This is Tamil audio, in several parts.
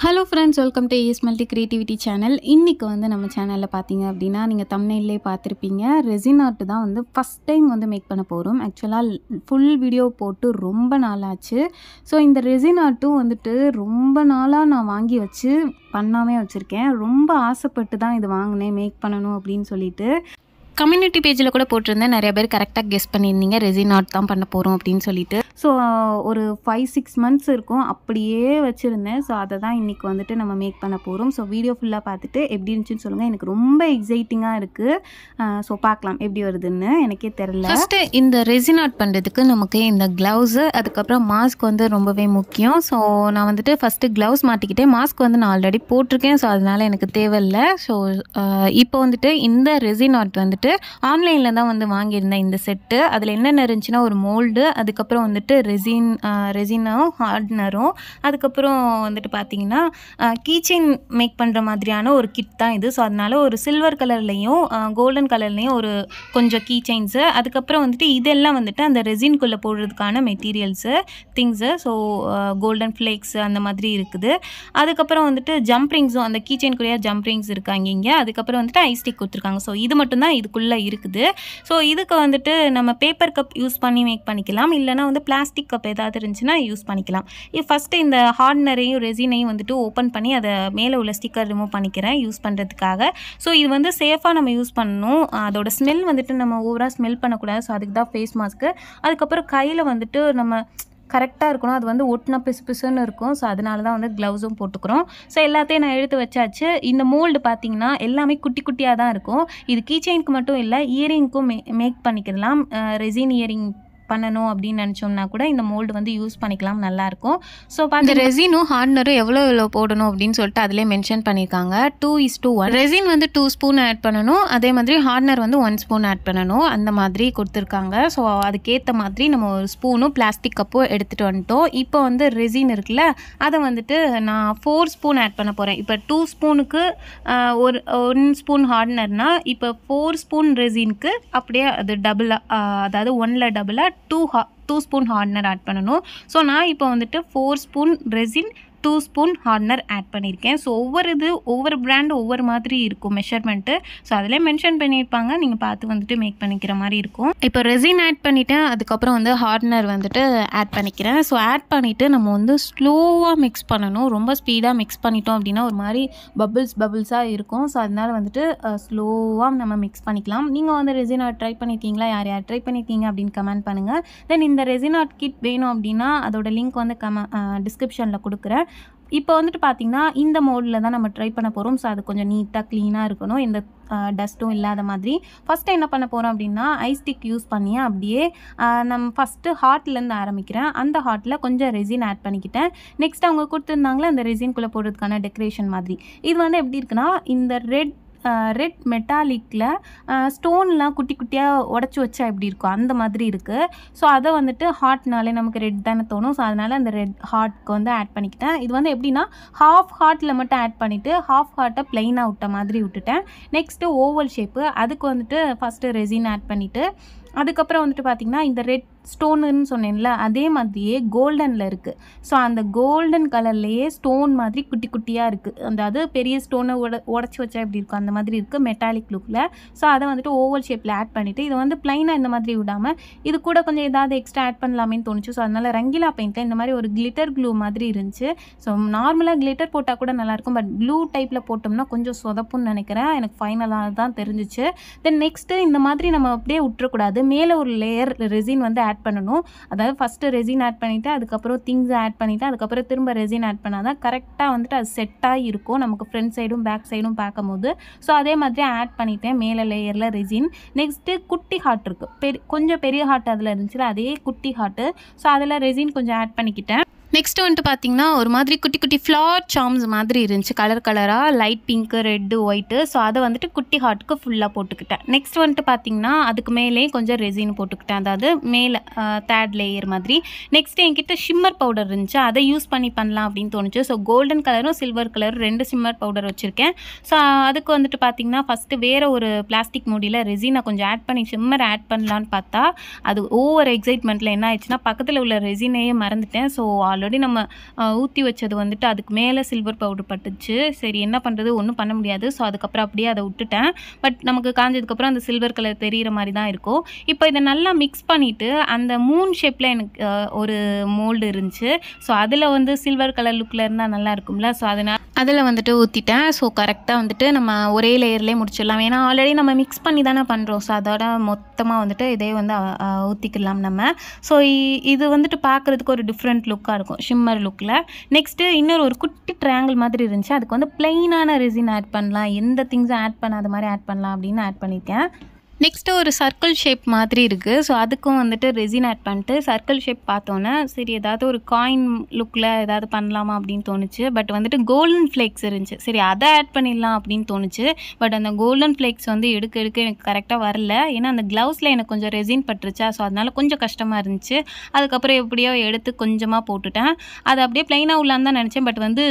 Hello friends, welcome to as multi creativity channel. இன்றைக்கி வந்து நம்ம சேனலில் பார்த்தீங்க அப்படின்னா, நீங்கள் தம்ப்நெயிலே பார்த்துருப்பீங்க. ரெசின் ஆர்ட் தான் வந்து ஃபஸ்ட் டைம் வந்து மேக் பண்ண போகிறோம். ஆக்சுவலாக ஃபுல் வீடியோ போட்டு ரொம்ப நாளாச்சு. ஸோ இந்த ரெசின் ஆர்ட்டும் வந்துட்டு ரொம்ப நாளாக நான் வாங்கி வச்சு பண்ணாமே வச்சுருக்கேன். ரொம்ப ஆசைப்பட்டு தான் இது வாங்கினேன், மேக் பண்ணணும் அப்படின்னு சொல்லிட்டு. கம்யூனிட்டி பேஜில் கூட போட்டிருந்தேன். நிறைய பேர் கரெக்டாக கெஸ் பண்ணியிருந்தீங்க ரெசின் ஆர்ட் தான் பண்ண போகிறோம் அப்படின்னு சொல்லிட்டு. ஸோ ஒரு 5-6 மந்த்ஸ் இருக்கும் அப்படியே வச்சுருந்தேன். ஸோ அதை தான் இன்றைக்கி வந்துட்டு நம்ம மேக் பண்ண போகிறோம். ஸோ வீடியோ ஃபுல்லாக பார்த்துட்டு எப்படி இருந்துச்சுன்னு சொல்லுங்கள். எனக்கு ரொம்ப எக்ஸைட்டிங்காக இருக்குது. ஸோ பார்க்கலாம் எப்படி வருதுன்னு. எனக்கே தெரில. ஃபஸ்ட்டு இந்த ரெசின் ஆர்ட் பண்ணுறதுக்கு நமக்கு இந்த க்ளவுஸு, அதுக்கப்புறம் மாஸ்க் வந்து ரொம்பவே முக்கியம். ஸோ நான் வந்துட்டு ஃபஸ்ட்டு க்ளவுஸ் மாட்டிக்கிட்டேன். மாஸ்க் வந்து நான் ஆல்ரெடி போட்டிருக்கேன். ஸோ அதனால் எனக்கு தேவையில்லை. ஸோ இப்போ வந்துட்டு இந்த ரெசின் ஆர்ட் வந்துட்டு ஆன்லைனில் தான் வந்து வாங்கியிருந்தேன் இந்த செட்டு. அதில் என்னென்ன இருந்துச்சுன்னா, ஒரு மோல்டு, அதுக்கப்புறம் வந்துட்டு ரெசினும் ஹார்ட்னரும், அதுக்கப்புறம் வந்துட்டு பார்த்தீங்கன்னா கீச்செயின் மேக் பண்ணுற மாதிரியான ஒரு கிட் தான் இது. ஸோ அதனால் ஒரு சில்வர் கலர்லேயும் கோல்டன் கலர்லேயும் ஒரு கொஞ்சம் கீச்செயின்ஸு, அதுக்கப்புறம் வந்துட்டு இதெல்லாம் வந்துட்டு அந்த ரெசின்குள்ளே போடுறதுக்கான materials, things. So golden flakes அந்த மாதிரி இருக்குது. அதுக்கப்புறம் வந்துட்டு ஜம்ப் ரிங்ஸும், அந்த கீச்செயின்குள்ளேயே ஜம்ப் ரிங்ஸ் இருக்காங்க இங்கே. அதுக்கப்புறம் வந்துட்டு ஐஸ்டிக் கொடுத்துருக்காங்க. ஸோ இது மட்டும்தான் இதுக்குள்ளே இருக்குது. ஸோ இதுக்கு வந்துட்டு நம்ம பேப்பர் கப் யூஸ் பண்ணி மேக் பண்ணிக்கலாம், இல்லைனா வந்து பிளாஸ்டிக் கப் ஏதாவது இருந்துச்சுன்னா யூஸ் பண்ணிக்கலாம். இது ஃபஸ்ட்டு இந்த ஹார்ட்னரையும் ரெசினையும் வந்துட்டு ஓப்பன் பண்ணி அதை மேலே உள்ள ஸ்டிக்கர் ரிமூவ் பண்ணிக்கிறேன் யூஸ் பண்ணுறதுக்காக. ஸோ இது வந்து சேஃபாக நம்ம யூஸ் பண்ணணும். அதோட ஸ்மெல் வந்துட்டு நம்ம ஓவராக ஸ்மெல் பண்ணக்கூடாது. ஸோ அதுக்கு தான் ஃபேஸ் மாஸ்க்கு. அதுக்கப்புறம் கையில் வந்துட்டு நம்ம கரெக்டாக இருக்கணும். அது வந்து ஒட்டினா பிசு பிசுன்னு இருக்கும். ஸோ அதனால தான் வந்து க்ளவுஸும் போட்டுக்கிறோம். ஸோ எல்லாத்தையும் நான் எடுத்து வச்சாச்சு. இந்த மோல்டு பார்த்திங்கன்னா எல்லாமே குட்டி குட்டியாக தான் இருக்கும். இது கீச்செயினுக்கு மட்டும் இல்லை, இயரிங்க்கும் மேக் பண்ணிக்கலாம். ரெசின் இயரிங் பண்ணணும் அப்படின்னு நினச்சோம்னா கூட இந்த மோல்டு வந்து யூஸ் பண்ணிக்கலாம், நல்லாயிருக்கும். ஸோ இந்த ரெசினும் ஹார்ட்னரும் எவ்வளோ போடணும் அப்படின்னு சொல்லிட்டு அதிலே மென்ஷன் பண்ணியிருக்காங்க. 2:1. ரெசின் வந்து 2 ஸ்பூன் ஆட் பண்ணணும், அதே மாதிரி ஹார்ட்னர் வந்து 1 ஸ்பூன் ஆட் பண்ணணும், அந்த மாதிரி கொடுத்துருக்காங்க. ஸோ அதுக்கேற்ற மாதிரி நம்ம ஒரு ஸ்பூனும் பிளாஸ்டிக் கப்பும் எடுத்துகிட்டு வந்துட்டோம். இப்போ வந்து ரெசின் இருக்குல்ல, அதை வந்துட்டு நான் 4 ஸ்பூன் ஆட் பண்ண போகிறேன். இப்போ 2 ஸ்பூனுக்கு 1 ஸ்பூன் ஹார்ட்னர்னால் இப்போ 4 ஸ்பூன் ரெசினுக்கு அப்படியே அது டபுளாக, அதாவது 1ல் டபுளாக 2 ஸ்பூன் ஹார்ட்னர் ஆட் பண்ணணும். ஸோ நான் இப்போ வந்துட்டு 4 spoon resin, 2 spoon hardener add பண்ணியிருக்கேன். ஸோ ஒவ்வொரு பிராண்டு ஒவ்வொரு மாதிரி இருக்கும் மெஷர்மெண்ட்டு. ஸோ அதிலே மென்ஷன் பண்ணியிருப்பாங்க, நீங்கள் பார்த்து வந்துட்டு மேக் பண்ணிக்கிற மாதிரி இருக்கும். இப்போ ரெசின் ஆட் பண்ணிவிட்டேன், அதுக்கப்புறம் வந்து ஹார்ட்னர் வந்துட்டு ஆட் பண்ணிக்கிறேன். ஸோ ஆட் பண்ணிவிட்டு நம்ம வந்து ஸ்லோவாக மிக்ஸ் பண்ணணும். ரொம்ப ஸ்பீடாக மிக்ஸ் பண்ணிட்டோம் அப்படின்னா ஒரு மாதிரி பபிள்ஸாக இருக்கும். ஸோ அதனால் வந்துட்டு ஸ்லோவாக நம்ம மிக்ஸ் பண்ணிக்கலாம். நீங்கள் வந்து ரெசின் ஆர்ட் ட்ரை பண்ணியிருக்கீங்களா? யார் ட்ரை பண்ணியிருக்கீங்க அப்படின்னு கமெண்ட் பண்ணுங்கள். தென் இந்த ரெசின் ஆர்ட் கிட் வேணும் அப்படின்னா அதோட லிங்க் வந்து டிஸ்கிரிப்ஷனில் கொடுக்குறேன். இப்போ வந்துட்டு பார்த்திங்கன்னா இந்த மோடில் தான் நம்ம ட்ரை பண்ண போகிறோம். ஸோ அது கொஞ்சம் நீட்டாக க்ளீனாக இருக்கணும், எந்த டஸ்ட்டும் இல்லாத மாதிரி. ஃபஸ்ட்டு என்ன பண்ண போகிறோம் அப்படின்னா, ஐஸ்டிக் யூஸ் பண்ணி அப்படியே நம்ம ஃபஸ்ட்டு ஹார்ட்லேருந்து ஆரம்பிக்கிறேன். அந்த ஹார்ட்டில் கொஞ்சம் ரெசின் ஆட் பண்ணிக்கிட்டேன். நெக்ஸ்ட் அவங்க கொடுத்துருந்தாங்களே அந்த ரெசின்குள்ளே போடுறதுக்கான டெக்கரேஷன் மாதிரி. இது வந்து எப்படி இருக்குன்னா, இந்த ரெட் மெட்டாலிக்கில் ஸ்டோன்லாம் குட்டி குட்டியாக உடச்சி வச்சா எப்படி இருக்கும் அந்த மாதிரி இருக்குது. ஸோ அதை வந்துட்டு ஹார்ட்னாலே நமக்கு ரெட் தானே தோணும். ஸோ அதனால் அந்த ரெட் ஹார்ட்க்கு வந்து ஆட் பண்ணிக்கிட்டேன். இது வந்து எப்படின்னா, ஹாஃப் ஹார்ட்டில் மட்டும் ஆட் பண்ணிவிட்டு ஹாஃப் ஹார்ட்டை ப்ளைனாக விட்ட மாதிரி விட்டுட்டேன். நெக்ஸ்ட்டு ஓவல் ஷேப்பு, அதுக்கு வந்துட்டு ஃபஸ்ட்டு ரெசின் ஆட் பண்ணிவிட்டு அதுக்கப்புறம் வந்துட்டு பார்த்திங்கன்னா இந்த ரெட் ஸ்டோனுன்னு சொன்னேன்ல, அதே மாதிரியே கோல்டனில் இருக்குது. ஸோ அந்த கோல்டன் கலர்லேயே ஸ்டோன் மாதிரி குட்டி குட்டியாக இருக்குது. அதாவது பெரிய ஸ்டோனை உடச்சி வச்சா எப்படி இருக்கும் அந்த மாதிரி இருக்குது மெட்டாலிக் லுக்கில். ஸோ அதை வந்துட்டு ஓவல் ஷேப்பில் ஆட் பண்ணிவிட்டு இதை வந்து ப்ளைனாக இந்த மாதிரி விடாமல் இது கூட கொஞ்சம் ஏதாவது எக்ஸ்ட்ரா ஆட் பண்ணலாமேன்னு தோணுச்சு. ஸோ அதனால் ரங்கிலா பெயிண்டில் இந்த மாதிரி ஒரு கிளிட்டர் க்ளூ மாதிரி இருந்துச்சு. ஸோ நார்மலாக கிளிட்டர் போட்டால் கூட நல்லாயிருக்கும், பட் க்ளூ டைப்பில் போட்டோம்னா கொஞ்சம் சொதப்புன்னு நினைக்கிறேன். எனக்கு ஃபைனலாக தான் தெரிஞ்சிச்சு. தென் நெக்ஸ்ட்டு இந்த மாதிரி நம்ம அப்படியே விட்டுறக்கூடாது, மேலே ஒரு லேயர் ரெசின் வந்து ஆட் பண்ணணும். அதாவது ஃபஸ்ட்டு ரெசின் ஆட் பண்ணிவிட்டு அதுக்கப்புறம் திங்ஸ் ஆட் பண்ணிவிட்டு அதுக்கப்புறம் திரும்ப ரெசின் ஆட் பண்ணால் தான் கரெக்டாக வந்துட்டு அது செட்டாக இருக்கும் நமக்கு ஃப்ரண்ட் சைடும் பேக் சைடும் பார்க்கும்போது. ஸோ அதே மாதிரி ஆட் பண்ணிவிட்டேன் மேலே லேயரில் ரெசின். நெக்ஸ்ட்டு குட்டி ஹார்ட் இருக்குது, கொஞ்சம் பெரிய ஹார்ட் அதில் இருந்துச்சுல, அதே குட்டி ஹார்ட்டு. ஸோ அதில் ரெசின் கொஞ்சம் ஆட் பண்ணிக்கிட்டேன். நெக்ஸ்ட்டு வந்துட்டு பார்த்திங்கன்னா ஒரு மாதிரி குட்டி குட்டி ஃப்ளார் சார்ம்ஸ் மாதிரி இருந்துச்சு, கலராக light pink, red, white. So அதை வந்துட்டு குட்டி ஹார்ட்டுக்கு ஃபுல்லாக போட்டுக்கிட்டேன். நெக்ஸ்ட் வந்துட்டு பார்த்திங்கன்னா அதுக்கு மேலே கொஞ்சம் ரெசின் போட்டுக்கிட்டேன், அதாவது மேலே தேர்ட் லேயர் மாதிரி. நெக்ஸ்ட்டு என்கிட்ட ஷிம்மர் பவுடர் இருந்துச்சு, அதை யூஸ் பண்ணலாம் அப்படின்னு தோணுச்சு. ஸோ கோல்டன் கலரும் சில்வர் கலரும் 2 ஷிம்மர் பவுடர் வச்சுருக்கேன். ஸோ அதுக்கு வந்துட்டு பார்த்திங்கன்னா ஃபஸ்ட்டு வேறு ஒரு பிளாஸ்டிக் மூடியில் ரெசினை கொஞ்சம் ஆட் பண்ணி ஷிம்மர் ஆட் பண்ணலான்னு பார்த்தா அது ஓவர் எக்ஸைட்மெண்ட்டில் என்ன ஆயிடுச்சுன்னா பக்கத்தில் உள்ள ரெசினையே மறந்துட்டேன். ஸோ ஆல்ரெடி நம்ம ஊற்றி வச்சது வந்துட்டு அதுக்கு மேலே சில்வர் பவுடர் பட்டுச்சு. சரி என்ன பண்ணுறது, ஒன்றும் பண்ண முடியாது. ஸோ அதுக்கப்புறம் அப்படியே அதை விட்டுட்டேன். பட் நமக்கு காஞ்சதுக்கப்புறம் அந்த சில்வர் கலர் தெரிகிற மாதிரி தான் இருக்கும். இப்போ இதை நல்லா மிக்ஸ் பண்ணிவிட்டு அந்த மூன் ஷேப்பில் எனக்கு ஒரு மோல்டு இருந்துச்சு. ஸோ அதில் வந்து சில்வர் கலர் லுக்கில் இருந்தால் நல்லா இருக்கும்ல. ஸோ அதனால் அதில் வந்துட்டு ஊற்றிட்டேன். ஸோ கரெக்டாக வந்துட்டு நம்ம ஒரே லேயர்லேயே முடிச்சிடலாம். ஏன்னா ஆல்ரெடி நம்ம மிக்ஸ் பண்ணி தானே பண்ணுறோம். ஸோ அதோட மொத்தமாக வந்துட்டு இதே வந்து ஊற்றிக்கலாம் நம்ம. ஸோ இது வந்துட்டு பார்க்குறதுக்கு ஒரு டிஃப்ரெண்ட் லுக்காக இருக்கும், ஷிம்மர் லுக்கில். நெக்ஸ்ட்டு இன்னொரு ஒரு குட்டி ட்ரையாங்கிள் மாதிரி இருந்துச்சு. அதுக்கு வந்து பிளெயினான ரெசின் ஆட் பண்ணலாம், எந்த திங்ஸும் ஆட் பண்ணாத மாதிரி ஆட் பண்ணலாம் அப்படின்னு ஆட் பண்ணியிருக்கேன். நெக்ஸ்ட்டு ஒரு சர்க்கிள் ஷேப் மாதிரி இருக்குது. ஸோ அதுக்கும் வந்துட்டு ரெசின் ஆட் பண்ணிட்டு சர்க்கிள் ஷேப் பார்த்தோன்னே சரி ஏதாவது ஒரு காயின் லுக்கில் ஏதாவது பண்ணலாமா அப்படின்னு தோணுச்சு. பட் வந்துட்டு கோல்டன் ஃப்ளேக்ஸ் இருந்துச்சு. சரி அதை ஆட் பண்ணிடலாம் அப்படின்னு தோணுச்சு. பட் அந்த கோல்டன் ஃப்ளேக்ஸ் வந்து எடுக்க எனக்கு கரெக்டாக வரல. ஏன்னா அந்த க்ளவுஸில் எனக்கு கொஞ்சம் ரெசின் பட்டுருச்சா. ஸோ அதனால் கொஞ்சம் கஷ்டமாக இருந்துச்சு. அதுக்கப்புறம் எப்படியோ எடுத்து கொஞ்சமாக போட்டுட்டேன். அது அப்படியே ப்ளைனாக உள்ளான்னு தான் நினச்சேன். பட் வந்து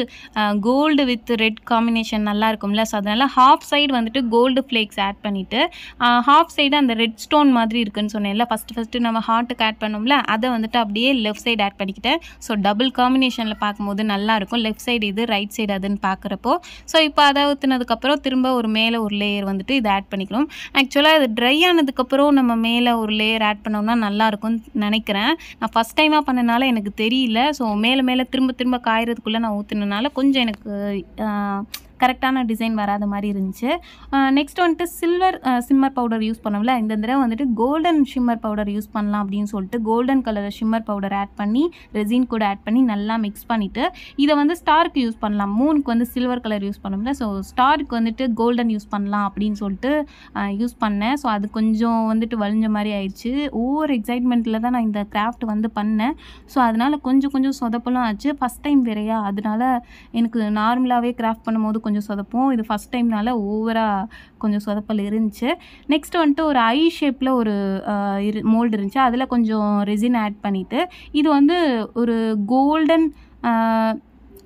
கோல்டு வித் ரெட் காம்பினேஷன் நல்லா இருக்கும்ல. ஸோ அதனால் ஹாஃப் சைடு வந்துட்டு கோல்டு ஃப்ளேக்ஸ் ஆட் பண்ணிவிட்டு ஹாஃப் சைடு அந்த ரெட் ஸ்டோன் மாதிரி இருக்குன்னு சொன்னேன்ல, ஃபஸ்ட்டு நம்ம ஹார்ட்டுக்கு ஆட் பண்ணோம்ல, அதை வந்துட்டு அப்படியே லெஃப்ட் சைடு ஆட் பண்ணிக்கிட்டேன். ஸோ டபுள் காம்பினேஷனில் பார்க்கும்போது நல்லாயிருக்கும். லெஃப்ட் சைடு இது, ரைட் சைடு அதுன்னு பார்க்குறப்போ. ஸோ இப்போ அதை ஊற்றுனதுக்கப்புறம் திரும்ப ஒரு மேலே ஒரு லேயர் வந்துட்டு இதை ஆட் பண்ணிக்கணும். ஆக்சுவலாக இது ட்ரை ஆனதுக்கப்புறம் நம்ம மேலே ஒரு லேயர் ஆட் பண்ணோம்னா நல்லாயிருக்கும்னு நினைக்கிறேன். நான் ஃபஸ்ட் டைமாக பண்ணனால எனக்கு தெரியல. ஸோ மேலே திரும்ப காயறதுக்குள்ளே நான் ஊற்றுனனால கொஞ்சம் எனக்கு கரெக்டான டிசைன் வராத மாதிரி இருந்துச்சு. நெக்ஸ்ட் வந்துட்டு ஷிம்மர் பவுடர் யூஸ் பண்ணோம்ல, இந்த தடவை வந்துட்டு கோல்டன் ஷிம்மர் பவுடர் யூஸ் பண்ணலாம் அப்படின்னு சொல்லிட்டு golden colour shimmer powder add பண்ணி ரெசின் கூட ஆட் பண்ணி நல்லா மிக்ஸ் பண்ணிவிட்டு இதை வந்து ஸ்டாருக்கு யூஸ் பண்ணலாம். மூனுக்கு வந்து சில்வர் கலர் யூஸ் பண்ணோம்ல, ஸோ ஸ்டாருக்கு வந்துட்டு கோல்டன் யூஸ் பண்ணலாம் அப்படின்னு சொல்லிட்டு யூஸ் பண்ணேன். ஸோ அது கொஞ்சம் வந்துட்டு வலிஞ்ச மாதிரி ஆயிடுச்சு. ஒவ்வொரு எக்ஸைட்மெண்ட்டில் தான் நான் இந்த கிராஃப்ட் வந்து பண்ணேன். ஸோ அதனால் கொஞ்சம் சொதப்பலும் ஆச்சு. ஃபஸ்ட் டைம் வேறையா, அதனால எனக்கு நார்மலாகவே கிராஃப்ட் பண்ணும்போது கொஞ்சம் சொதப்போம். இது ஃபஸ்ட் டைம்னால ஓவராக கொஞ்சம் சொதப்பல் இருந்துச்சு. நெக்ஸ்ட் வந்துட்டு ஒரு ஐ ஷேப்பில் ஒரு மோல்டு இருந்துச்சு. அதில் கொஞ்சம் ரெசின் ஆட் பண்ணிவிட்டு இது வந்து ஒரு கோல்டன்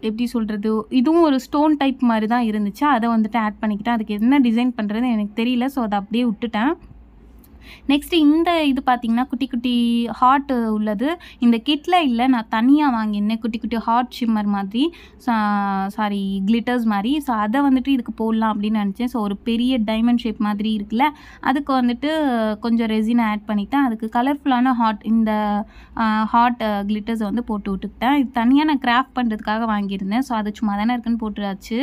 எப்படி சொல்கிறது, இதுவும் ஒரு ஸ்டோன் டைப் மாதிரி தான் இருந்துச்சு. அதை வந்துட்டு ஆட் பண்ணிக்கிட்டேன். அதுக்கு என்ன டிசைன் பண்ணுறதுன்னு எனக்கு தெரியல. ஸோ அதை அப்படியே விட்டுட்டேன். நெக்ஸ்ட்டு இந்த இது பார்த்திங்கன்னா குட்டி ஹார்ட் உள்ளது. இந்த கிட்டில் இல்லை, நான் தனியாக வாங்கியிருந்தேன். குட்டி ஹார்ட் ஷிம்மர் மாதிரி, கிளிட்டர்ஸ் மாதிரி. ஸோ அதை வந்துட்டு இதுக்கு போடலாம் அப்படின்னு நினச்சேன். ஸோ ஒரு பெரிய டைமண்ட் ஷேப் மாதிரி இருக்குல்ல, அதுக்கு வந்துட்டு கொஞ்சம் ரெசினை ஆட் பண்ணிவிட்டேன். அதுக்கு கலர்ஃபுல்லான இந்த ஹார்ட் கிளிட்டர்ஸை வந்து போட்டு விட்டுக்கிட்டேன். இது தனியாக நான் கிராஃப்ட் பண்ணுறதுக்காக வாங்கியிருந்தேன். ஸோ அது சும்மா தானே இருக்குன்னு போட்டுயாச்சு.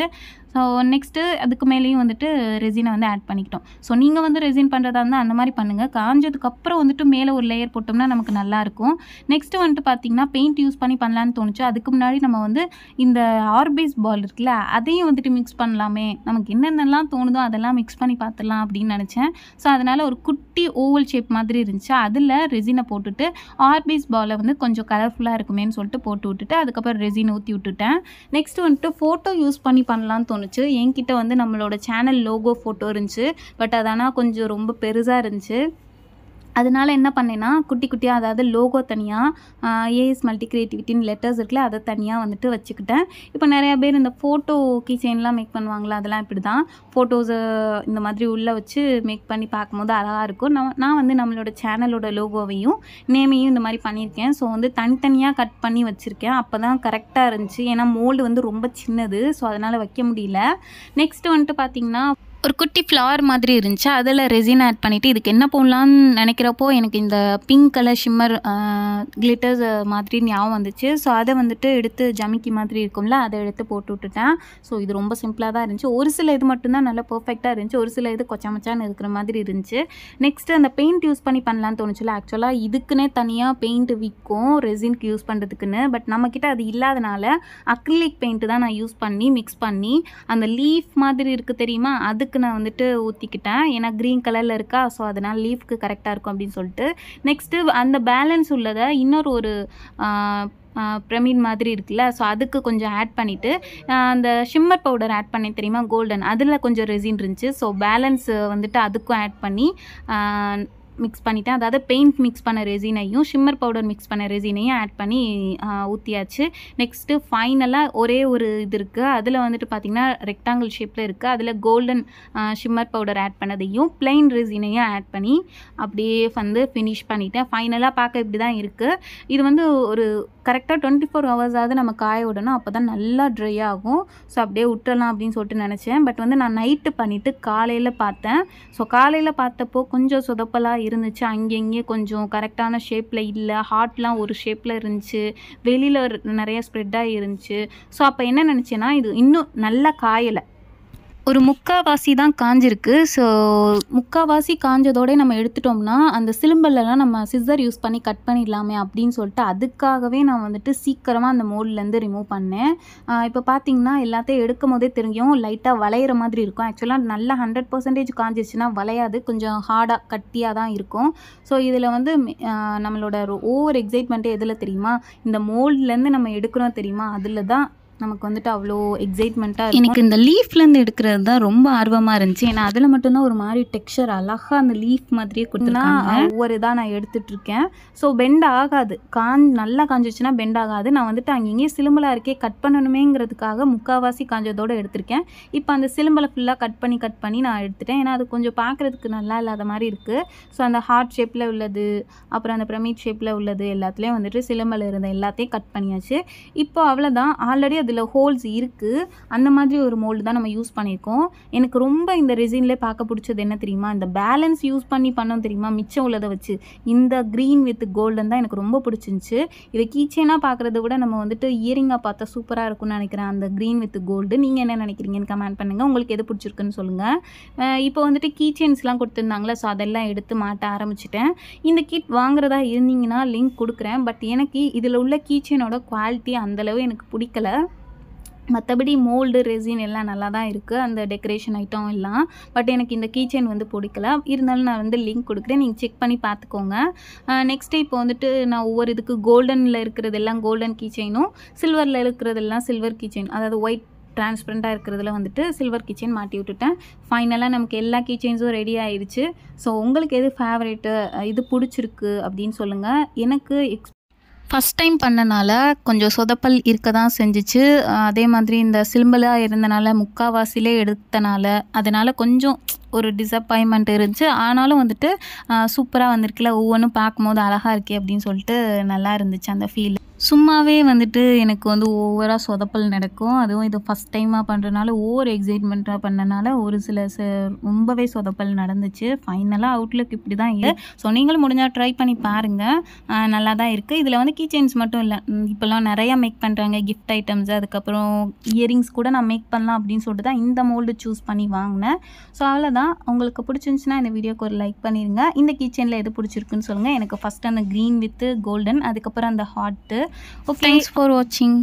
ஸோ நெக்ஸ்ட்டு அதுக்கு மேலேயும் வந்துட்டு ரெசினை வந்து ஆட் பண்ணிக்கிட்டோம். ஸோ நீங்கள் வந்து ரெசின் பண்ணுறதா இருந்தால் அந்த மாதிரி பண்ணுங்கள். காஞ்சதுக்கப்புறம் வந்துட்டு மேலே ஒரு லேயர் போட்டோம்னா நமக்கு நல்லாயிருக்கும். நெக்ஸ்ட்டு வந்துட்டு பார்த்திங்கன்னா பெயிண்ட் யூஸ் பண்ணி பண்ணலான்னு தோணுச்சு. அதுக்கு முன்னாடி நம்ம வந்து இந்த ஆர்பிஸ் பால் இருக்குல்ல, அதையும் வந்துட்டு மிக்ஸ் பண்ணலாமே, நமக்கு என்னென்னலாம் தோணுதோ அதெல்லாம் மிக்ஸ் பண்ணி பார்த்துடலாம் அப்படின்னு நினச்சேன். ஸோ அதனால் ஒரு குட்டி ஓவல் ஷேப் மாதிரி இருந்துச்சு. அதில் ரெசினை போட்டுட்டு ஆர்பிஸ் பாலை வந்து கொஞ்சம் கலர்ஃபுல்லாக இருக்குமேன்னு சொல்லிட்டு போட்டு விட்டுட்டு அதுக்கப்புறம் ரெசின் ஊற்றி விட்டுட்டேன். நெக்ஸ்ட்டு வந்துட்டு ஃபோட்டோ யூஸ் பண்ணி பண்ணலான்னு தோணுச்சு. என்கிட்ட வந்து நம்மளோட சேனல் லோகோ ஃபோட்டோ இருந்துச்சு. பட் அது ஆனால் கொஞ்சம் ரொம்ப பெருசாக இருந்துச்சு. அதனால என்ன பண்ணேன்னா குட்டியாக, அதாவது லோகோ தனியாக, ஏஎஸ் மல்டி கிரியேட்டிவிட்டின்னு லெட்டர்ஸ் இருக்குல்ல, அதை தனியாக வந்துட்டு வச்சுக்கிட்டேன். இப்போ நிறையா பேர் இந்த ஃபோட்டோ கீச்செயின்லாம் மேக் பண்ணுவாங்களா, அதெல்லாம் இப்படி தான் ஃபோட்டோஸை இந்த மாதிரி உள்ளே வச்சு மேக் பண்ணி பார்க்கும்போது அழகாக இருக்கும். நான் வந்து நம்மளோட சேனலோட லோகோவையும் நேமையும் இந்த மாதிரி பண்ணியிருக்கேன். ஸோ வந்து தனித்தனியாக கட் பண்ணி வச்சுருக்கேன். அப்போ தான் கரெக்டாக இருந்துச்சு. ஏன்னா மோல்டு வந்து ரொம்ப சின்னது. ஸோ அதனால் வைக்க முடியல. நெக்ஸ்ட்டு வந்துட்டு பார்த்திங்கன்னா ஒரு குட்டி ஃப்ளவர் மாதிரி இருந்துச்சு. அதில் ரெசின் ஆட் பண்ணிவிட்டு இதுக்கு என்ன போடலான்னு நினைக்கிறப்போ எனக்கு இந்த பிங்க் கலர் ஷிம்மர் கிளிட்டர்ஸ் மாதிரி ஞாபகம் வந்துச்சு. ஸோ அதை வந்துட்டு எடுத்து ஜமிக்கி மாதிரி இருக்கும்ல, அதை எடுத்து போட்டு விட்டுட்டேன். ஸோ இது ரொம்ப சிம்பிளாக தான் இருந்துச்சு. ஒரு சில இது மட்டும்தான் நல்லா பர்ஃபெக்டாக இருந்துச்சு. ஒரு சில இது கொச்சமச்சான்னு இருக்கிற மாதிரி இருந்துச்சு. நெக்ஸ்ட்டு அந்த பெயிண்ட் யூஸ் பண்ணி பண்ணலான்னு தோணுச்சுல. ஆக்சுவலாக இதுக்குன்னே தனியாக பெயிண்ட் விற்கும் ரெசின்க்கு யூஸ் பண்ணுறதுக்குன்னு. பட் நம்மக்கிட்ட அது இல்லாதனால அக்ரிலிக் பெயிண்ட்டு தான் நான் யூஸ் பண்ணி மிக்ஸ் பண்ணி அந்த லீஃப் மாதிரி இருக்குது தெரியுமா, அதுக்கு நான் வந்துட்டு ஊற்றிக்கிட்டேன். ஏன்னா க்ரீன் கலரில் இருக்கா. ஸோ அதனால் லீஃப்க்கு கரெக்டாக இருக்கும் அப்படின்னு சொல்லிட்டு. நெக்ஸ்ட்டு அந்த பேலன்ஸ் உள்ளதை இன்னொரு ஒரு பிரமிட் மாதிரி இருக்குல்ல, ஸோ அதுக்கு கொஞ்சம் ஆட் பண்ணிவிட்டு அந்த ஷிம்மர் பவுடர் ஆட் பண்ணி தெரியுமா, கோல்டன், அதில் கொஞ்சம் ரெசின் இருந்துச்சு. ஸோ பேலன்ஸ் வந்துட்டு அதுக்கும் ஆட் பண்ணி மிக்ஸ் பண்ணிட்டேன். அதாவது பெயிண்ட் மிக்ஸ் பண்ண ரெசினையும் ஷிம்மர் பவுடர் மிக்ஸ் பண்ண ரெசினையும் ஆட் பண்ணி ஊற்றியாச்சு. நெக்ஸ்ட்டு ஃபைனலாக ஒரே ஒரு இது இருக்குது. அதில் வந்துட்டு பார்த்திங்கன்னா ரெக்டாங்கிள் ஷேப்பில் இருக்குது. அதில் கோல்டன் ஷிம்மர் பவுடர் ஆட் பண்ணதையும் பிளெயின் ரெசினையும் ஆட் பண்ணி அப்படியே வந்து ஃபினிஷ் பண்ணிட்டேன். ஃபைனலாக பார்க்க இப்படி தான் இருக்குது. இது வந்து ஒரு கரெக்டாக 24 ஹவர்ஸாவது நம்ம காய விடணும். அப்போ தான் நல்லா ட்ரை ஆகும். ஸோ அப்படியே விட்டுறலாம் அப்படின்னு சொல்லிட்டு நினச்சேன். பட் வந்து நான் நைட்டு பண்ணிவிட்டு காலையில் பார்த்தேன். ஸோ காலையில் பார்த்தப்போ கொஞ்சம் சொதப்பலாக இருந்துச்சு. அங்கங்கே கொஞ்சம் கரெக்டான ஷேப்பில் இல்லை. ஹார்ட்லாம் ஒரு ஷேப்பில் இருந்துச்சு. வெளியில் நிறைய ஸ்ப்ரெட்டாக இருந்துச்சு. ஸோ அப்போ என்ன நினச்சேன்னா இது இன்னும் நல்லா காயலை. ஒரு முக்கால்வாசி தான் காஞ்சிருக்கு. ஸோ முக்கால்வாசி காஞ்சதோட நம்ம எடுத்துட்டோம்னா அந்த சிலிம்பல்லாம் நம்ம சிசர் யூஸ் பண்ணி கட் பண்ணிடலாமே அப்படின்னு சொல்லிட்டு அதுக்காகவே நான் வந்துட்டு சீக்கிரமாக அந்த மோல்ட்லேருந்து ரிமூவ் பண்ணேன். இப்போ பார்த்தீங்கன்னா எல்லாத்தையும் எடுக்கும் போதே தெரியும் லைட்டாக வளையிற மாதிரி இருக்கும். ஆக்சுவலாக நல்லா 100% காஞ்சிச்சுன்னா வளையாது, கொஞ்சம் ஹார்டாக கட்டியாக தான் இருக்கும். ஸோ இதில் வந்து நம்மளோட ஓவர் எக்ஸைட்மெண்ட்டே எதில் தெரியுமா, இந்த மோல்ட்லேருந்து நம்ம எடுக்கிறோம் தெரியுமா, அதில் தான் நமக்கு வந்துட்டு அவ்வளோ எக்ஸைட்மெண்ட்டாக இருக்கும். எனக்கு இந்த லீஃப்லேருந்து எடுக்கிறது தான் ரொம்ப ஆர்வமாக இருந்துச்சு. ஏன்னா அதில் மட்டும்தான் ஒரு மாதிரி டெக்ஸ்சர் அழகாக அந்த லீஃப் மாதிரியே கொடுத்துருக்காங்க. ஒவ்வொரு இதாக நான் எடுத்துகிட்ருக்கேன். ஸோ பெண்ட் ஆகாது, நல்லா காஞ்சிச்சுன்னா பெண்ட் ஆகாது. நான் வந்துட்டு அங்கேயே சிலிம்பலாக இருக்கே கட் பண்ணணுமேங்கிறதுக்காக முக்கால்வாசி காஞ்சதோடு எடுத்திருக்கேன். இப்போ அந்த சிலிம்பலை ஃபுல்லாக கட் பண்ணி நான் எடுத்துட்டேன். ஏன்னா அது கொஞ்சம் பார்க்குறதுக்கு நல்லா இல்லாத மாதிரி இருக்குது. ஸோ அந்த ஹார்ட் ஷேப்பில் உள்ளது, அப்புறம் அந்த பிரமிட் ஷேப்பில் உள்ளது எல்லாத்துலேயும் வந்துட்டு சிலிம்பல் இருந்த எல்லாத்தையும் கட் பண்ணியாச்சு. இப்போ அவ்வளோதான். ஆல்ரெடி அதில் ஹோல்ஸ் இருக்குது. அந்த மாதிரி ஒரு மோல்டு தான் நம்ம யூஸ் பண்ணியிருக்கோம். எனக்கு ரொம்ப இந்த ரெசின்லேயே பார்க்க பிடிச்சது என்ன தெரியுமா, இந்த பேலன்ஸ் யூஸ் பண்ணி பண்ணோம் தெரியுமா, மிச்சம் உள்ளதை வச்சு இந்த க்ரீன் வித் கோல்டன் தான் எனக்கு ரொம்ப பிடிச்சிருந்துச்சு. இதை கீச்சேனாக பார்க்குறத விட நம்ம வந்துட்டு இயரிங்காக பார்த்தா சூப்பராக இருக்கும்னு நினைக்கிறேன் அந்த க்ரீன் வித் கோல்டு. நீங்கள் என்ன நினைக்கிறீங்கன்னு கமெண்ட் பண்ணுங்கள். உங்களுக்கு எது பிடிச்சிருக்குன்னு சொல்லுங்கள். இப்போ வந்துட்டு கீச்செயின்ஸ்லாம் கொடுத்துருந்தாங்களே, ஸோ அதெல்லாம் எடுத்து மாட்ட ஆரம்பிச்சிட்டேன். இந்த கிட் வாங்குறதா இருந்தீங்கன்னா லிங்க் கொடுக்குறேன். பட் எனக்கு இதில் உள்ள கீச்செயினோட குவாலிட்டி அந்தளவு எனக்கு பிடிக்கல. மற்றபடி மோல்டு ரெசின் எல்லாம் நல்லா தான் இருக்குது, அந்த டெக்கரேஷன் ஐட்டம் எல்லாம். பட் எனக்கு இந்த கீச்செயின் வந்து பிடிக்கல. இருந்தாலும் நான் வந்து லிங்க் கொடுக்குறேன், நீங்கள் செக் பண்ணி பார்த்துக்கோங்க. நெக்ஸ்ட்டு இப்போ வந்துட்டு நான் ஒவ்வொரு இதுக்கு கோல்டனில் இருக்கிறதெல்லாம் கோல்டன் கீச்செயினும், சில்வரில் இருக்கிறதெல்லாம் சில்வர் கீச்செயின், அதாவது ஒயிட் டிரான்ஸ்பரண்ட்டாக இருக்கிறதுல வந்துட்டு சில்வர் கீச்செயின் மாட்டி விட்டுட்டேன். ஃபைனலாக நமக்கு எல்லா கீச்செயின்ஸும் ரெடி ஆயிடுச்சு. ஸோ உங்களுக்கு எது ஃபேவரேட்டு, இது பிடிச்சிருக்கு அப்படின்னு சொல்லுங்கள். எனக்கு ஃபஸ்ட் டைம் பண்ணனால கொஞ்சம் சொதப்பல் இருக்க தான் செஞ்சிச்சு. அதே மாதிரி இந்த சிலிம்பலாக இருந்தனால முக்கால்வாசிலே எடுத்தனால அதனால் கொஞ்சம் ஒரு டிசப்பாயின்மெண்ட் இருந்துச்சு. ஆனாலும் வந்துட்டு சூப்பராக வந்திருக்குல்ல, ஒவ்வொன்றும் பார்க்கும்போது அழகாக இருக்கே அப்படின்னு சொல்லிட்டு நல்லா இருந்துச்சு அந்த ஃபீல். சும்மாவே வந்துட்டு எனக்கு வந்து ஓவராக சொதப்பல் நடக்கும். அதுவும் இது ஃபஸ்ட் டைமாக பண்ணுறதுனால ஓவர் எக்ஸைட்மெண்ட்டாக பண்ணனால ஒரு சில ரொம்பவே சொதப்பல் நடந்துச்சு. ஃபைனலாக அவுட்லுக் இப்படி தான் இருக்குது. ஸோ நீங்களும் முடிஞ்சால் ட்ரை பண்ணி பாருங்கள், நல்லா தான் இருக்குது. இதில் வந்து கீச்செயின்ஸ் மட்டும் இல்லை, இப்போல்லாம் நிறையா மேக் பண்ணுறாங்க கிஃப்ட் ஐட்டம்ஸ், அதுக்கப்புறம் இயரிங்ஸ் கூட நான் மேக் பண்ணலாம் அப்படின்னு சொல்லிட்டு தான் இந்த மோல்டு சூஸ் பண்ணி வாங்கினேன். ஸோ அவ்வளோதான். உங்களுக்கு பிடிச்சிருந்துச்சுன்னா இந்த வீடியோக்கு ஒரு லைக் பண்ணிடுங்க. இந்த கீச்செயினில் எது பிடிச்சிருக்குன்னு சொல்லுங்கள். எனக்கு ஃபஸ்ட்டு அந்த க்ரீன் வித் கோல்டன், அதுக்கப்புறம் அந்த heart. Okay, thanks for watching.